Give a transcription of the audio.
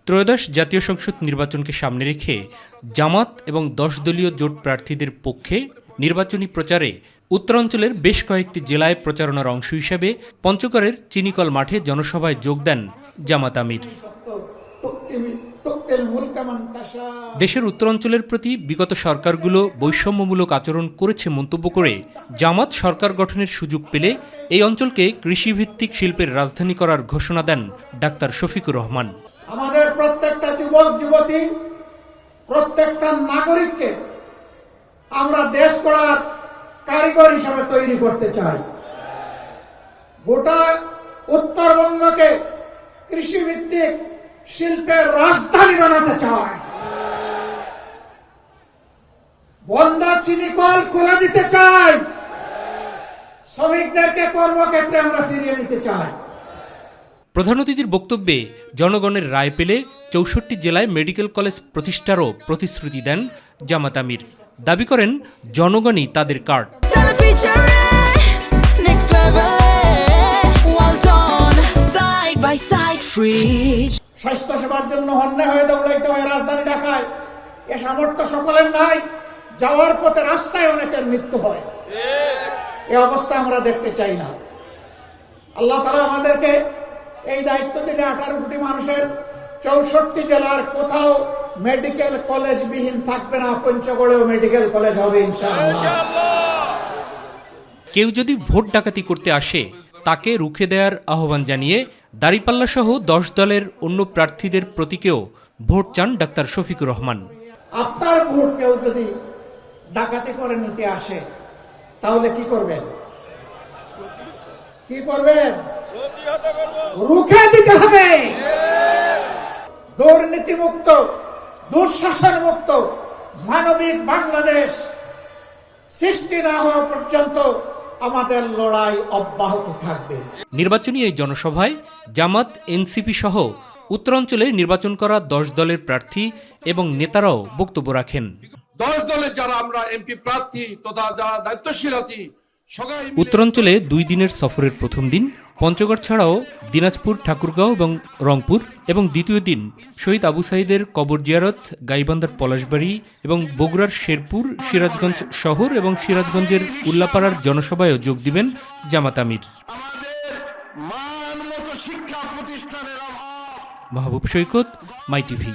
ত্রয়োদশ জাতীয় সংসদ নির্বাচনকে সামনে রেখে জামাত এবং 10 দলীয় জোট প্রার্থীদের পক্ষে নির্বাচনী প্রচারে উত্তরাঞ্চলের বেশ কয়েকটি জেলায় প্রচারণার অংশ হিসেবে পঞ্চগড়ের চিনিকল মাঠে জনসভায় যোগ দেন জামাত আমির। দেশের উত্তরাঞ্চলের প্রতি বিগত সরকারগুলো বৈষম্যমূলক আচরণ করেছে মন্তব্য করে জামাত সরকার গঠনের সুযোগ পেলে এই অঞ্চলকে কৃষিভিত্তিক শিল্পের রাজধানী করার ঘোষণা দেন ডাক্তার শফিকুর রহমান। আমাদের প্রত্যেকটা যুবক যুবতী, প্রত্যেকটা নাগরিককে আমরা দেশ গড়ার কারিগর হিসেবে তৈরি করতে চাই। গোটা উত্তরবঙ্গকে কৃষিভিত্তিক শিল্পের রাজধানী বানাতে চায়। বন্দা চিনিকল খুলে দিতে চাই। শ্রমিকদেরকে কর্মক্ষেত্রে আমরা ফিরিয়ে নিতে চাই। প্রধান অতিথির বক্তব্যে জনগণের রায় পেলে 64 জেলায় মেডিকেল কলেজ প্রতিষ্ঠারও প্রতিশ্রুতি দেন জামাত আমির। দাবি করেন জনগণই তাদের কার্ড। স্বাস্থ্যসেবার জন্য হন্যে হয়ে দৌড়াইতে হয় রাজধানী ঢাকায়। এ সামর্থ্য সকলের নাই। যাওয়ার পথে রাস্তায় অনেকের মৃত্যু হয়। এই অবস্থা আমরা দেখতে চাই না। আল্লাহ তাআলা আমাদেরকে এই দায়িত্ব দিলে 18 কোটি মানুষের 64 জেলার কোথাও মেডিকেল কলেজ বিহীন থাকবে না। পঞ্চগড়েও মেডিকেল কলেজ হবে ইনশাআল্লাহ। কেউ যদি ভোট ডাকাতি করতে আসে তাকে রুখে দেওয়ার আহ্বান জানিয়ে দাঁড়িপাল্লা সহ 10 দলের অন্য প্রার্থীদের প্রতীকেও ভোট চান ডাক্তার শফিকুর রহমান। আপনার ভোট কেউ যদি ডাকাতি করে নিতে আসে তাহলে কি করবেন? কি করবেন? রুখে দিতে হবে। দুর্নীতিমুক্ত, দুঃশাসন মুক্ত মানবিক বাংলাদেশ সৃষ্টি না হওয়া পর্যন্ত আমাদের লড়াই অব্যাহত থাকবে। নির্বাচনী এই জনসভায় জামাত, এনসিপি সহ উত্তরাঞ্চলে নির্বাচন করা 10 দলের প্রার্থী এবং নেতারাও বক্তব্য রাখেন। 10 দলের যারা আমরা এমপি প্রার্থী তথা যারা দায়িত্বশীল আছি, উত্তরাঞ্চলে 2 দিনের সফরের প্রথম দিন পঞ্চগড় ছাড়াও দিনাজপুর, ঠাকুরগাঁও এবং রংপুর এবং দ্বিতীয় দিন শহীদ আবু সাঈদের কবর জিয়ারত, গাইবান্ধার পলাশবাড়ি এবং বগুড়ার শেরপুর, সিরাজগঞ্জ শহর এবং সিরাজগঞ্জের উল্লাপাড়ার জনসভায়ও যোগ দিবেন জামাত আমির। মাহবুব সৈকত, মাই টিভি।